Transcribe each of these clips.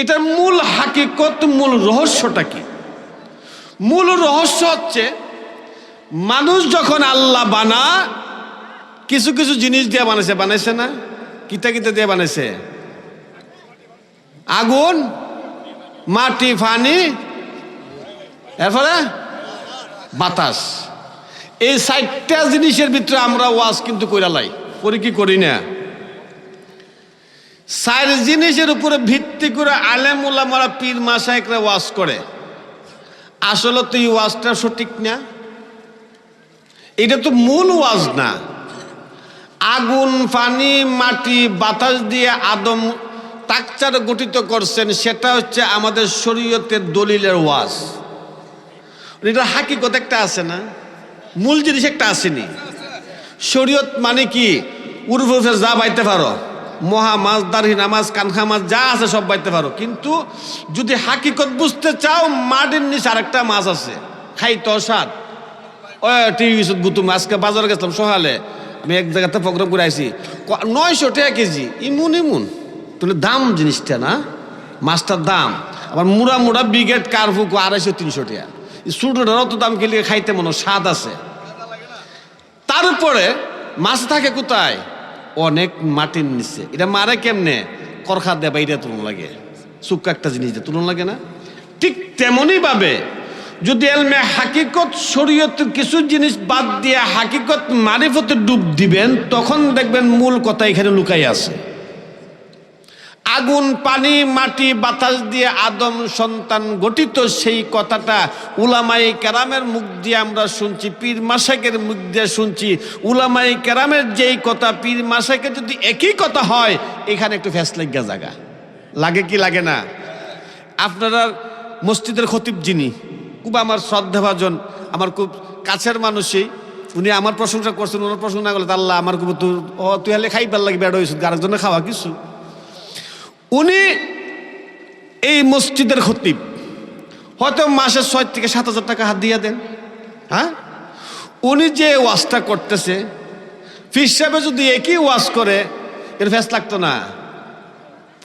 এটার মূল হাকিকত, মূল রহস্যটা কি? মূল রহস্য হচ্ছে মানুষ যখন আল্লাহ বানা কিছু কিছু জিনিস দিয়ে বানাইছে না? কিতা কিতা দিয়ে বানাইছে? আগুন, মাটি, পানি, এরপরে বাতাস। এই 4টা জিনিসের ভিতরে আমরা ওয়াজ কিন্তু কইরালাই, করি কি করি না? 4 জিনিসের উপরে ভিত্তি করে আলেম ওলামারা, পীর মাশায়েখরা ওয়াজ করে। আসলে তো এই ওয়াজটা সঠিক না, এটা তো মূল ওয়াজ না। আগুন, পানি, মাটি, বাতাস দিয়ে আদম তাকচার গঠিত করছেন, সেটা হচ্ছে আমাদের শরীয়তের দলিলের ওয়াজ। এটা হাকিকত একটা আছে না, মূল জিনিস একটা আসেনি। শরীয়ত মানে কি? উর্ফে যা বাইতে পারো, মহা মাছ, দাড়ি নামাজ, কানখা মাছ যা আছে সব বাইতে পারো, কিন্তু যদি হাকিকত বুঝতে চাও, মাটির নিচে আরেকটা মাছ আছে, খাইতো স্বাদ। গুতুম আজকে বাজারে গেছিলাম সকালে, আমি এক জায়গাতে প্রোগ্রাম করে আইছি, 900 টাকা কেজি। ইমুন তাহলে দাম জিনিসটা না, মাছটার দাম। আবার মুড়া মুড়া ব্রিগেড কার্ভু 250-300 টাকা। ছোটটার অত দাম খেলে খাইতে মনে স্বাদ আছে। তারপরে মাছ থাকে কোথায়? অনেক মাটির নিচে। এটা মারে কেমনে? করখা দেবা, এটা তুলন লাগে, চুক্কা একটা জিনিস দিয়ে তুলন লাগে না? ঠিক তেমনই ভাবে যদি এলমে হাকিকত, শরীয়তের কিছু জিনিস বাদ দিয়ে হাকিকত মারিফতে ডুব দিবেন, তখন দেখবেন মূল কথা এখানে লুকাই আছে। আগুন, পানি, মাটি, বাতাস দিয়ে আদম সন্তান গঠিত, সেই কথাটা উলামায়ে কেরামের মুখ দিয়ে আমরা শুনছি, পীর মাশায়েখের মুখ দিয়ে শুনছি। উলামায়ে কেরামের যেই কথা, পীর মাশায়েখের যদি একই কথা হয়, এখানে একটু ফ্যাস লাগিয়া জায়গা লাগে কি লাগে না? আপনারা মসজিদের খতিব যিনি, খুব আমার শ্রদ্ধাভাজন, আমার খুব কাছের মানুষই, উনি আমার প্রশংসা করছেন। ওনার প্রশংসা না করলে আল্লাহ আমার খুব তুই হলে খাইবার লাগি বেড় হয়েছ, আরেকজনে খাওয়া কিছু। উনি এই মসজিদের খতিব, হয়তো মাসে 6 থেকে 7 হাজার টাকা হাত দিয়ে দেন। হ্যাঁ, উনি যে ওয়াজটা করতেছে, পীর সাহেব যদি একই ওয়াজ করে, এর ফেস লাগতো না।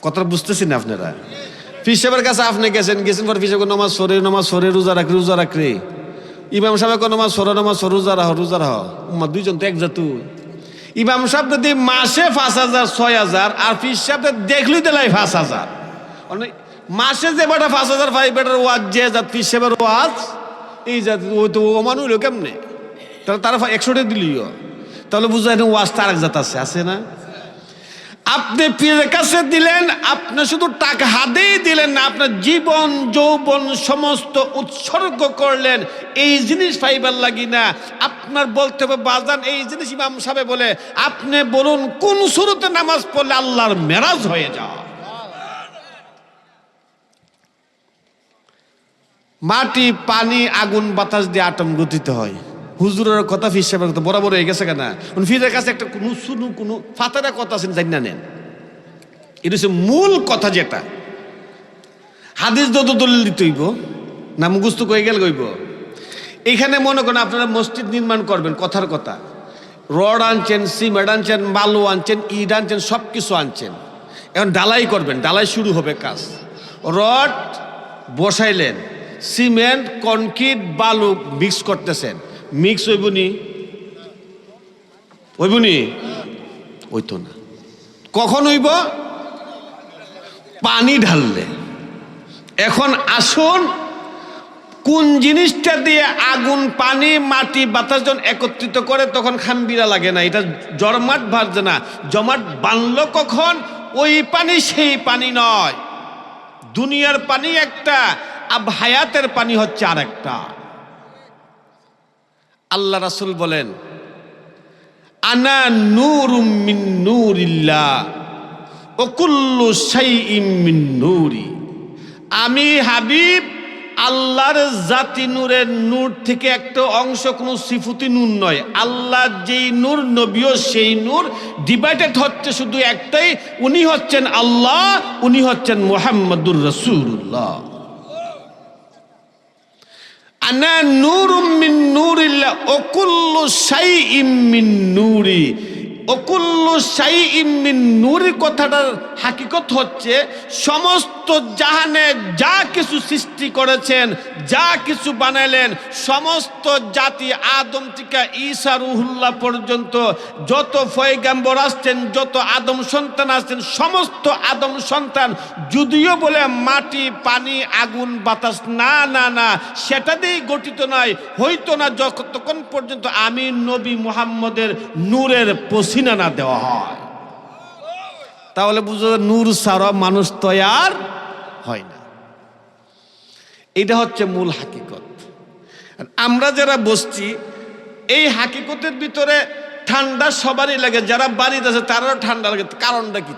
কথা বুঝতেছি না আপনারা? পীর সাহেবের কাছে আপনি গেছেন পর পীর সাহেব নামাজ সরে, রোজা রাখরে। ইমাম সাহেব নামাজ সরে, রোজা রাহ। দুইজন তো এক জাতু। ইমাম সাহেব যদি মাসে 5,000 6,000, আর পীর সাহেব দেখলি দিলাই 5,000। মাসে যে বেটা 5,000 পাই, বেটার ওয়াজ যে জাত পীর সাহেবের ওয়াজ, এই জাত ওই তো অমান হইল কেমনে? তাহলে তারা 100 দিলিও, তাহলে বুঝা ওয়াজ তার এক জাত আছে না? আপনি পীরের কাছে দিলেন, আপনি শুধু টাকা হাতেই দিলেন না, আপনার জীবন যৌবন সমস্ত উৎসর্গ করলেন এই জিনিস পাইবার লাগি না। আপনার বলতে হবে বাজান এই জিনিস ইমাম সাহেব বলে, আপনি বলুন কোন শুরুতে নামাজ পড়লে আল্লাহর মেরাজ হয়ে যাওয়া। মাটি, পানি, আগুন, বাতাস দিয়ে আটম গতিতে হয়। হুজুরের কথা, পীর সাহেবের কথা বরাবর হয়ে গেছে কেনা? পীরের কাছে একটা কোনো ফাতারা কথা আছেন, জানি না নেন। এটা হচ্ছে মূল কথা, যেটা হাদিস যত দলিল দিতে হইব না, মুখস্থ কয়ে গেল গইব। এখানে মনে করেন আপনারা মসজিদ নির্মাণ করবেন, কথার কথা, রড আনছেন, সিমেন্ট আনছেন, বালু আনছেন, ইট আনছেন, সব কিছু আনছেন। এখন ডালাই করবেন, ডালাই শুরু হবে কাজ। রড বসাইলেন, সিমেন্ট, কনক্রিট, বালু মিক্স করতেছেন, মিক্স হইবনি? হইতো না। কখন হইব? পানি ঢাললে। এখন আসুন, কোন জিনিসটা দিয়ে আগুন, পানি, মাটি, বাতাস যখন একত্রিত করে তখন খাম্বিরা লাগে না, এটা জমাট বাঁধে না। জমাট বাঁধলো কখন? ওই পানি সেই পানি নয়। দুনিয়ার পানি একটা, আর হায়াতের পানি হচ্ছে আর একটা। আল্লাহ রাসূল বলেন, আনা নূরুম মিন নূরিল্লাহ ওয়া কুল্লু শাইইন মিন নূরি। আমি হাবিব আল্লাহর জাতি নূরের নূর থেকে একটা অংশ, কোনো সিফতি নূর নয়। আল্লাহ যেই নূর, নবীও সেই নূর। ডিভাইডেড হচ্ছে শুধু একটাই, উনি হচ্ছেন আল্লাহ, উনি হচ্ছেন মুহাম্মাদুর রাসূলুল্লাহ। আনা নূরুম মিন নূরিল্লাহ ওয়া কুল্লু শাইইন মিন নূরি। ওয়া কুল্লু শাইইন মিন নূরি কথাটার হাকিকত হচ্ছে সমস্ত জাহানে যা কিছু সৃষ্টি করেছেন, যা কিছু বানাইলেন, সমস্ত জাতি আদম থেকে ঈসা রুহুল্লাহ পর্যন্ত যত পয়গম্বর আসছেন, যত আদম সন্তান আসছেন, সমস্ত আদম সন্তান যদিও বলে মাটি, পানি, আগুন, বাতাস, না না না, সেটা দিয়েই গঠিত নয়, হইতো না যতক্ষণ পর্যন্ত আমি নবী মুহাম্মদের নূরের পসিনা না দেওয়া হয়। তাহলে বুঝো নূর ছাড়া মানুষ তৈয়ার হয় না। এটা হচ্ছে মূল হাকিকত। আমরা যারা বসছি এই হাকিকতের ভিতরে ঠান্ডা সবারই লাগে, যারা বাড়িতে আছে তারাও ঠান্ডা লাগে। কারণটা কি?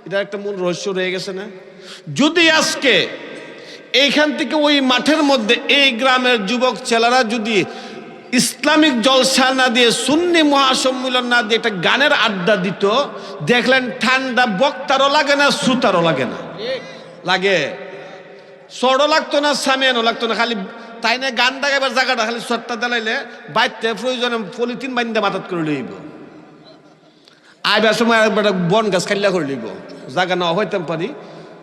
এটা একটা মূল রহস্য রয়ে গেছে না? যদি আজকে এইখান থেকে ওই মাঠের মধ্যে এই গ্রামের যুবক ছেলেরা যদি ইসলামিক জলসা না দিয়ে, সুন্নি মহাসম্মিলন না দিয়ে একটা গানের আড্ডা দিত, দেখলেন ঠান্ডা বক্তারও লাগে না, শ্রোতারও লাগে না। লাগে সড়ও লাগতো না, সামিয়ানও লাগতো না, খালি তাই না গানটা এবার জায়গাটা খালি সট্টা দাঁড়াইলে বাইতে প্রয়োজনে পলিথিন বান্ধা মাথাত করে লইব, আইবার সময় একটা বন গাছ খাইলা করে লইব, জায়গা না হইতাম পারি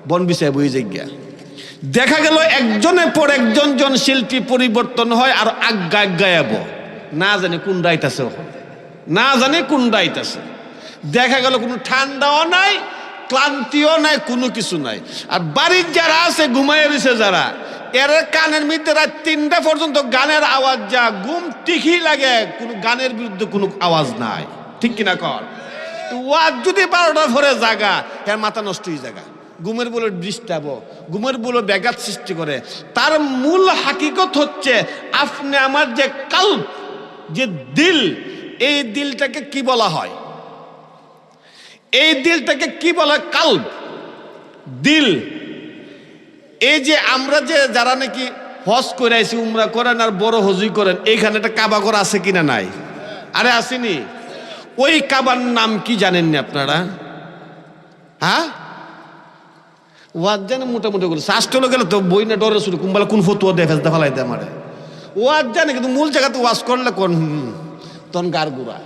বন বিছায় বই জায়গা। দেখা গেল একজনের পর একজন জন শিল্পী পরিবর্তন হয় আর আজ্ঞায় গায়াব, না জানে কোন রাইতাছে, না জানে কোন রাইতাছে। দেখা গেল কোনো ঠান্ডাও নাই, ক্লান্তিও নাই, কোনো কিছু নাই। আর বাড়ির যারা আছে ঘুমাইয়া রয়েছে যারা, এর কানের মধ্যে রাত 3টা পর্যন্ত গানের আওয়াজ, যা ঘুম টিকি লাগে, কোনো গানের বিরুদ্ধে কোনো আওয়াজ নাই, ঠিক কিনা কর? ওয়াজ যদি 12টার পরে জাগা, এর মাথা নষ্ট হয়ে জায়গা, ঘুমের বলে ডিস্টার্ব, ঘুমের বলে ব্যাঘাত সৃষ্টি করে। তার মূল হাকিকত হচ্ছে আপনি আমার যে কাল্ব, যে দিল, এই দিলটাকে কি বলা হয়? এই দিলটাকে কি বলা হয়? কাল্ব, দিল। এই যে আমরা যে যারা নাকি হজ করে আইছি, উমরা করেন আর বড় হজই করেন, এইখানে একটা কাবা ঘর আছে কিনা? নাই। আরে আসেনি? ওই কাবার নাম কি জানেননি আপনারা? হ্যাঁ, ওয়াজ জানে মোটামুটি করে, শাস্ত্র গেলে তো বই না ডরে শুরু কুম্বালা কোন ফতুয়া দেয় ফেসদা ফালাই দেয় আমারে। ওয়াজ জানে কিন্তু মূল জায়গাতে ওয়াজ করলে কোন তখন গার গুড়া।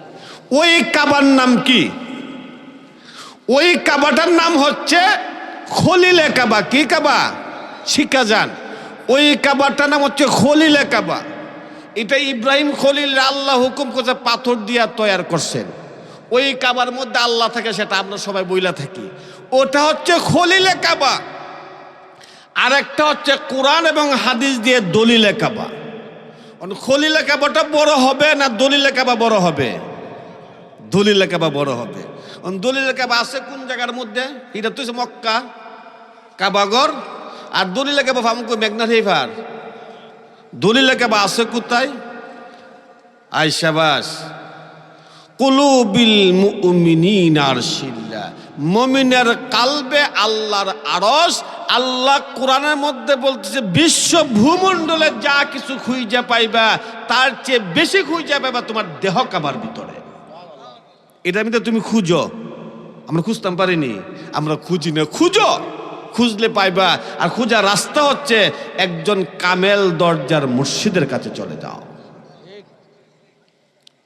ওই কাবার নাম কি? ওই কাবাটার নাম হচ্ছে খলিলে কাবা। কি কাবা? শিক্ষা যান। ওই কাবাটার নাম হচ্ছে খলিলে কাবা। এটা ইব্রাহিম খলিল আল্লাহ হুকুম করছে, পাথর দিয়া তৈয়ার করছেন। ওই কাবার মধ্যে আল্লাহ থাকে, সেটা আমরা সবাই বইলা থাকি। ওটা হচ্ছে খলিলে কাবা। আর একটা হচ্ছে কোরআন এবং হাদিস দিয়ে দলিলে কাবা। খলিলে কাবাটা বড় হবে না দলিলে কাবা বড় হবে? দলিলে কাবা বড় হবে। দলিলে কাবা আছে কোন জায়গার মধ্যে? এটা তো মক্কা কাবাগর। আর দলিলে কাবা ফামকো মেঘনাথ হেফার। দলিলে কাবা আছে কোথায়? আয়শাবাস কুলুবিল মুমিনিনা আরশিল্লাহ, মুমিনের কালবে আল্লাহর আরশ। আল্লাহ কোরআনের মধ্যে বলতেছে বিশ্ব ভূমণ্ডলে যা কিছু খুঁজে পাইবা, তার চেয়ে বেশি খুঁজে পাইবা তোমার দেহ কাবার ভিতরে। এটার মধ্যে তুমি খুঁজো, আমরা খুঁজতাম পারিনি, আমরা খুঁজি না, খুঁজো, খুঁজলে পাইবা। আর খুঁজার রাস্তা হচ্ছে একজন কামেল দরজার মুর্শিদের কাছে চলে যাও,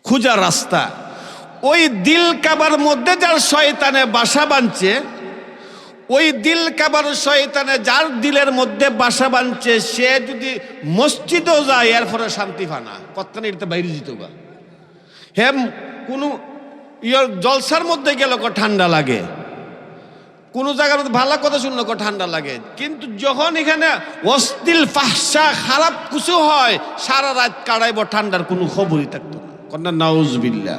খুঁজার রাস্তা। ওই দিল কাবার মধ্যে যার শয়তানে বাসা বাঁধছে, ওই দিল কাবার শয়তানে যার দিলের মধ্যে বাসা বাঁধছে, সে যদি মসজিদেও যায় এরপরে শান্তি পানা কত্তানে এটা বাইরে যেত বা হ্যাঁ, কোনো জলসার মধ্যে গেলে ঠান্ডা লাগে, কোনো জায়গার মধ্যে ভালো কথা শুনলে ঠান্ডা লাগে। কিন্তু যখন এখানে অশ্লীল ফাহশা খারাপ কিছু হয়, সারা রাত কাটাইব, ঠান্ডার কোনো খবরই থাকতো না। কন্যা নাউজুবিল্লাহ।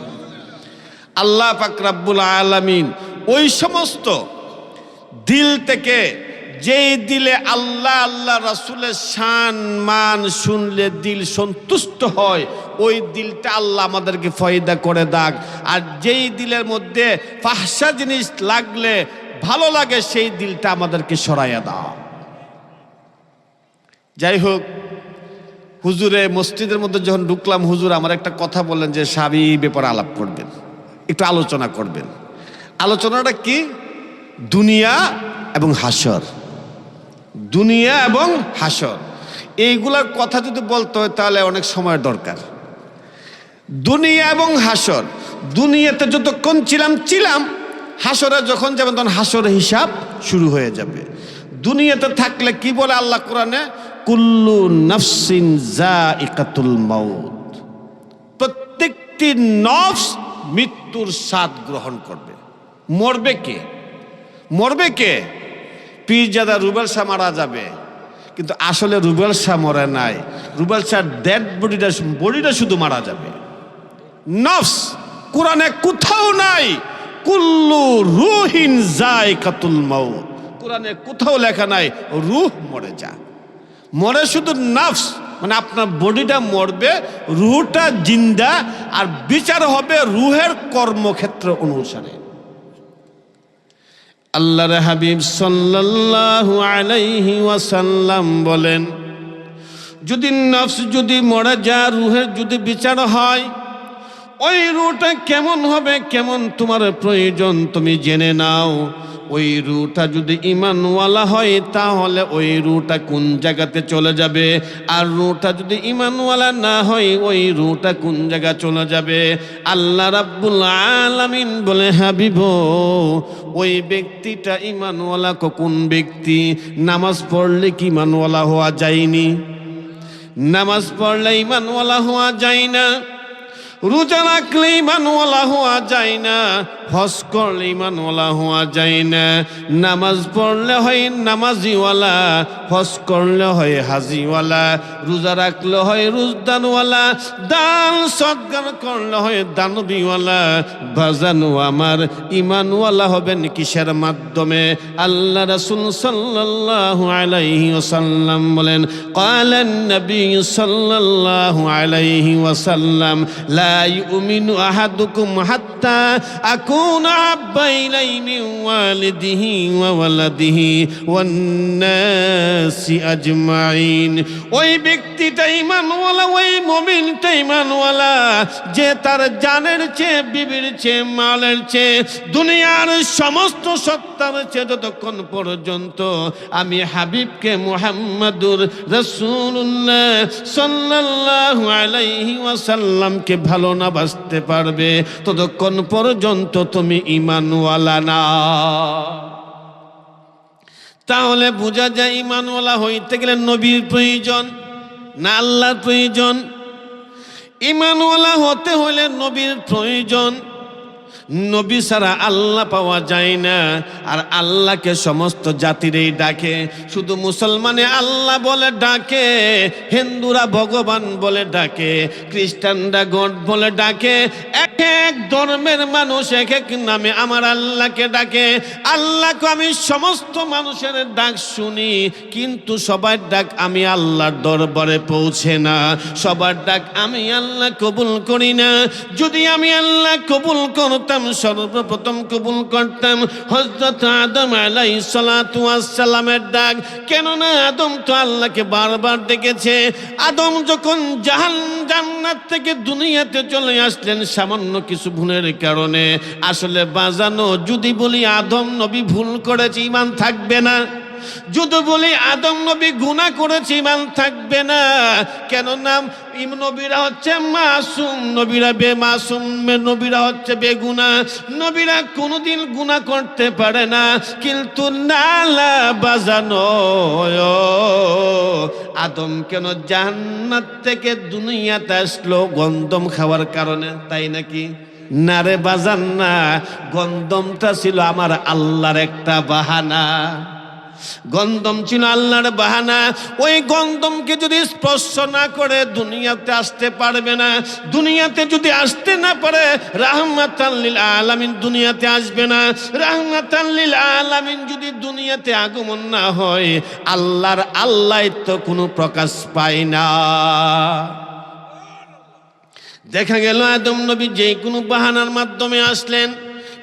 আল্লাহ পাক রব্বুল আলামিন ওই সমস্ত দিল থেকে, যেই দিলে আল্লাহ আল্লাহ রাসূলের শান মান শুনলে দিল সন্তুষ্ট হয়, ওই দিলটা আল্লাহ আমাদেরকে ফয়দা করে দাগ। আর যেই দিলের মধ্যে ফাহশা জিনিস লাগলে ভালো লাগে, সেই দিলটা আমাদেরকে সরাইয়া দাও। যাই হোক, হুজুরে মসজিদের মধ্যে যখন ঢুকলাম, হুজুর আমার একটা কথা বললেন যে স্বামী ব্যাপারে আলাপ করবেন, একটু আলোচনা করবেন। আলোচনাটা কি? দুনিয়া এবং হাসর। দুনিয়া এবং হাসর, এইগুলার কথা যদি বলতে হয় তাহলে অনেক সময় দরকার। দুনিয়া এবং হাসর, দুনিয়াতে যতক্ষণ ছিলাম, হাসরে যখন যাবেন তখন হাসরের হিসাব শুরু হয়ে যাবে। দুনিয়াতে থাকলে কি বলে আল্লাহ কোরআনে, কুল্লু নাফসিন যায়িকাতুল মাউত, প্রত্যেকটি নফস মৃত্যুর স্বাদ গ্রহণ করবে। মরবে কে? মরবে কে? পীরজাদা রুবেল শাহ মারা যাবে, কিন্তু আসলে রুবেল শাহ মরে নাই, রুবেল শাহ ডেড বডিটা শুধু মারা যাবে। নফস কোরআনে কোথাও নাই কুল্লু রুহিন যায়িকাতুল মাউত, কোরআনে কোথাও লেখা নাই রূহ মরে যা, মরে শুধু নফস, মানে আপনার বডিটা মরবে, রুহটা জিন্দা, আর বিচার হবে রুহের কর্মক্ষেত্র অনুসারে। আল্লাহর হাবিব সাল্লাল্লাহু আলাইহি ওয়াসাল্লাম বলেন, যদি নফস যদি মরে যায়, রুহের যদি বিচার হয়, ওই রুহটা কেমন হবে, কেমন তোমার প্রয়োজন তুমি জেনে নাও। ওই রুহটা যদি ঈমানওয়ালা হয় তাহলে ওই রুহটা কোন জায়গাতে চলে যাবে, আর রুহটা যদি ঈমানওয়ালা না হয় ওই রুহটা কোন জায়গা চলে যাবে। আল্লাহ রাব্বুল আলামিন বলে, হাবিব ওই ব্যক্তিটা ঈমানওয়ালা। কোন ব্যক্তি? নামাজ পড়লে কি ঈমানওয়ালা হওয়া যায়নি? নামাজ পড়লে ঈমানওয়ালা হওয়া যায় না, রোজা রাখলে ঈমানওয়ালা হওয়া যায় না, হজ করলে ঈমানওয়ালা হওয়া যায় না। নামাজ পড়লে হয় নামাজিওয়ালা, হজ করলে হয় হাজিওয়ালা, রোজা রাখলে হয় রোজদানওয়ালা, দান সদকা করলে হয় দানবীওয়ালা। বাজানো আমার, ঈমানওয়ালা হবেন কিসের মাধ্যমে? আল্লাহ রাসূল সাল্লাল্লাহু আলাইহি ওয়াসাল্লাম বলেন, ক্বালান নবী সাল্লাল্লাহু আলাইহি ওয়াসাল্লাম, লা ইউমিনু আহাদুকুম হাত্তা আকুনা আহাব্বা ইলাইহি মিন ওয়ালিদিহি ওয়া ওয়ালাদিহি ওয়ান নাসি আজমাইন। ওই ব্যক্তিটা ঈমানওয়ালা, ওই মুমিনটা ঈমানওয়ালা যে তার জানের চেয়ে, বিবির চেয়ে, মালের চেয়ে, দুনিয়ার সমস্ত সত্তার চেয়ে যতক্ষণ পর্যন্ত আমি হাবিবকে মুহাম্মাদুর রাসূলুল্লাহ সাল্লাল্লাহু আলাইহি ওয়াসাল্লামকে ভালো না বাসতে পারবে ততক্ষণ পর্যন্ত তুমি ঈমানওয়ালা না। তাহলে বোঝা যায় ঈমানওয়ালা হইতে গেলে নবীর প্রয়োজন না আল্লাহর প্রয়োজন? ঈমানওয়ালা হতে হলে নবীর প্রয়োজন। নবী ছাড়া আল্লাহ পাওয়া যায় না। আর আল্লাহকে সমস্ত জাতিরই ডাকে, শুধু মুসলমানে আল্লাহ বলে ডাকে, হিন্দুরা ভগবান বলে ডাকে, খ্রিস্টানরা গড বলে ডাকে। এক এক ধর্মের মানুষ এক এক নামে আমার আল্লাহকে ডাকে। আল্লাহকে আমি সমস্ত মানুষের ডাক শুনি, কিন্তু সবার ডাক আমি আল্লাহর দরবারে পৌঁছে না, সবার ডাক আমি আল্লাহ কবুল করি না। যদি আমি আল্লাহ কবুল করতাম, সর্বপ্রথম কবুল করতাম হযরত আদম আলাইহিস সালাতু ওয়াস সালামের ডাক। কেননা আদম তো আল্লাহকে বারবার ডেকেছে। আদম যখন জান্নাত থেকে দুনিয়াতে চলে আসলেন সামান্য কিছু ভুলের কারণে। আসলে বাজানো, যদি বলি আদম নবী ভুল করেছে, ঈমান থাকবে না। যদি বলি আদম নবী গুনাহ করেছে, ঈমান থাকবে না। কেননা নবীরা হচ্ছে মাসুম, নবীরা বেমাসুম, নবীরা হচ্ছে বেগুনাহ, নবীরা কোনোদিন গুনাহ করতে পারে না। কিন্তু নালা বাজানো, আদম কেন জান্নাত থেকে দুনিয়াতে আসলো? গন্ধম খাওয়ার কারণে, তাই নাকি? না রে বাজান না, গন্ধমটা ছিল আমার আল্লাহর একটা বাহানা। গন্ধম ছিল আল্লাহর বাহানা। ওই গন্ধমকে যদি স্পর্শ না করে দুনিয়াতে আসতে পারবে না। দুনিয়াতে যদি আসতে না পারে, রাহমাতাল লিল আলামিন দুনিয়াতে আসবে না। রাহমাতাল লিল আলামিন যদি দুনিয়াতে আগমন না হয়, আল্লাহর আল্লাহত্ব কোনো প্রকাশ পায় না। দেখা গেল আদম নবী যে কোনো বাহানার মাধ্যমে আসলেন,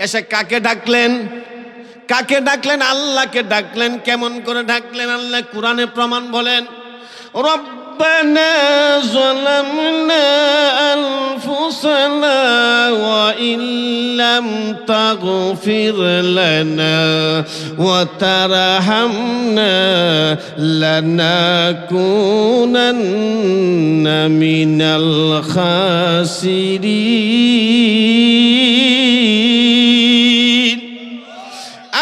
এসে কাকে ডাকলেন? কাকে ডাকলেন? আল্লাহকে ডাকলেন। কেমন করে ডাকলেন? আল্লাহ কুরআনে প্রমাণ বলেন, রব্বানা যালামনা আনফুসানা ওয়া ইল্লাম তাগফির লানা ওয়া তারহামনা লানাকুনান্না মিনাল খাসিরিন।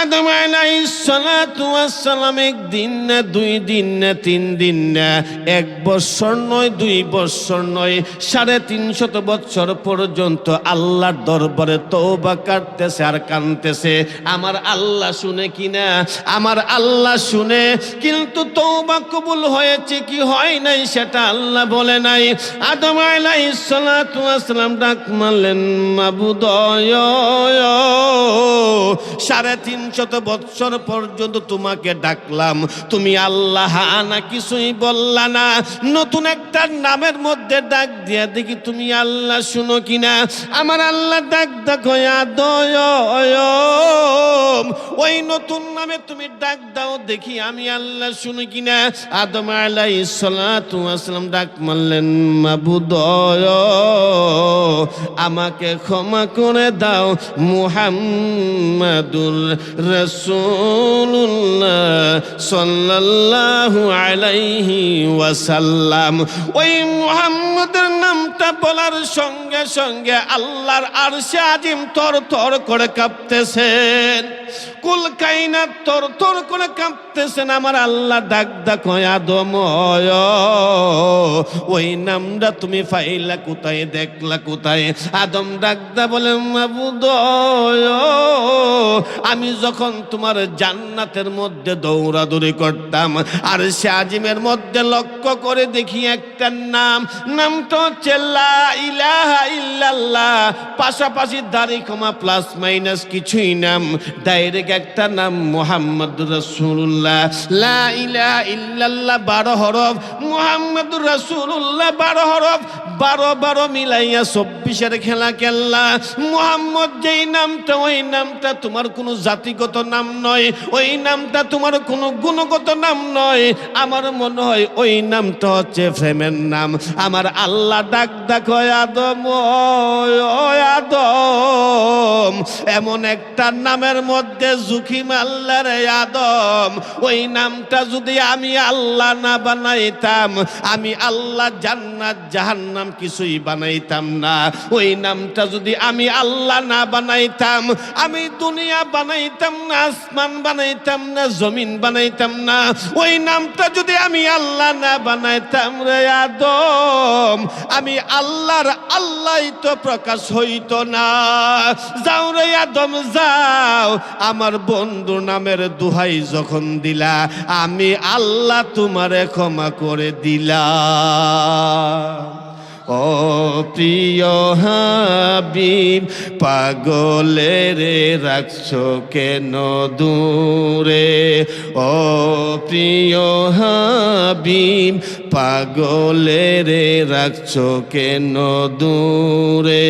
আদম আলাইহিস সালাতু ওয়াসসালাম একদিন না, 2 দিন না, 3 দিন না, 1 বছর নয়, 2 বছর নয়, 350 বছর পর্যন্ত আল্লাহর দরবারে তওবা করতেছে আর কাঁদতেছে। আমার আল্লাহ শুনে কিনা? আমার আল্লাহ শুনে, কিন্তু তওবা কবুল হয়েছে কি হয় নাই সেটা আল্লাহ বলে নাই। আদম আলাইহিস সালাতু ওয়াসসালাম ডাক মারলেন, মাবুদ 350 বছর পর্যন্ত তোমাকে ডাকলাম, তুমি আল্লাহ না কিছুই বললা না। নতুন একটা নামের মধ্যে ডাক দিয়া দেখি তুমি আল্লাহ শুনো কিনা। আমার আল্লাহ ডাক দেখো, আদম ওই নতুন নামে তুমি ডাক দাও দেখি আমি আল্লাহ শুনি কিনা। আদম আলাইহিস সালাতু ওয়াসসালাম ডাক মারলেন, মাবুদ আমাকে ক্ষমা করে দাও, মুহাম্মাদুর রাসূলুল্লাহ সাল্লাল্লাহু আলাইহি ওয়াসাল্লাম। ওই মুহাম্মাদের নামটা বলার সঙ্গে সঙ্গে আল্লাহর আরশে আজিম থর থর করে কাঁপতেছেন, কুল কায়নাত থর থর করে কাঁপতেছেন। আমার আল্লাহ ডাক দেখো, আদম ওই নামটা তুমি পাইলা কোথায়, দেখলা কোথায়? আদম ডাকদা বলে, মাবুদ আমি যখন তোমার জান্নাতের মধ্যে দৌড়াদৌড়ি করতাম আর সে আজিমের মধ্যে লক্ষ্য করে দেখি একটা নামটা হচ্ছে লা ইলাহা ইল্লাল্লাহ, পাশাপাশি দাড়ি কমা প্লাস মাইনাস কিছুই নাম, ডাইরেক্ট একটা নাম মুহাম্মাদুর রাসূলুল্লাহ। লা ইলাহা ইল্লাল্লাহ 12 হরফ, মুহাম্মাদুর রাসূলুল্লাহ 12 হরফ, 12 মিলাইয়া 24-এর খেলা কেল্লা। মুহাম্মদ যেই নামটা, ওই নামটা তোমার কোনো জাতিগত নাম নয়, ওই নামটা তোমার কোনো গুণগত নাম নয়। আমার মনে হয় ওই নামটা হচ্ছে প্রেমের নাম। আমার আল্লাহ ডাক দেখো, আদম আদম এমন একটা নামের মধ্যে ঝুঁকি মারলা রে আদম, ওই নামটা যদি আমি আল্লাহ না বানাইতাম, আমি আল্লাহ জান্নাত জাহান্নাম কিছুই বানাইতাম না। ওই নামটা যদি আমি আল্লাহ না বানাইতাম, আমি দুনিয়া বানাইতাম না, আসমান বানাইতাম না, জমিন বানাইতাম না। ওই নামটা যদি আমি আল্লাহ না বানাইতাম রে আদম, আমি আল্লাহর আল্লাহই তো প্রকাশ হইতো না। যাও রে আদম যাও, আমার বন্ধু নামের দোহাই যখন দিলা, আমি আল্লাহ তোমারে ক্ষমা করে দিলাম। ও প্রিয় হাবিব পাগলের রাখছো কেন দূরে? ও প্রিয় হাবিব পাগলের রাখছো কেন দূরে?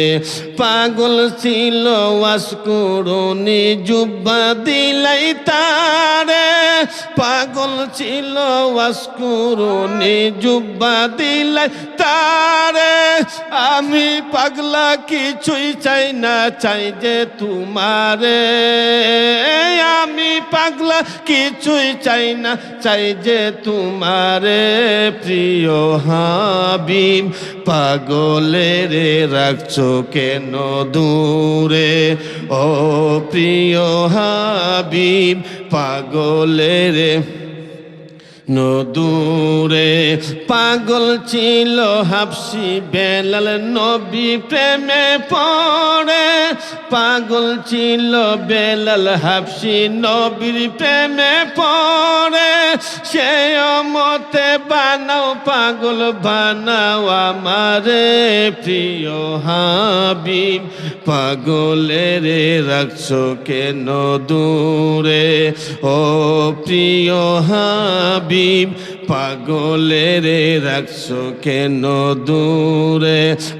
পাগল ছিল ওয়াসকুরুনি জুব্বা দিলাই তারে, পাগল ছিল ওয়াসকুরুনি জুব্বা দিলাই তারে। আমি পাগলা কিছুই চাই না, চাই যে তোমারে। আমি পাগলা কিছুই চাই না, চাই যে তোমারে। প্রিয় হাবিব পাগলের রাখছো কেন দূরে? ও প্রিয় হাবিব পাগলের নদূরে। পাগল ছিল হাবশি বেলাল নবী প্রেমে পড়ে, পাগল ছিল বেলাল হাবশি নবীর প্রেমে পড়ে। সে মতে বানাও পাগল বানাও আমারে। প্রিয় হাবিব পাগলের রাখছো কেন দূরে? ও প্রিয় হাবিব পাগলের রাখছো কেন দূরে?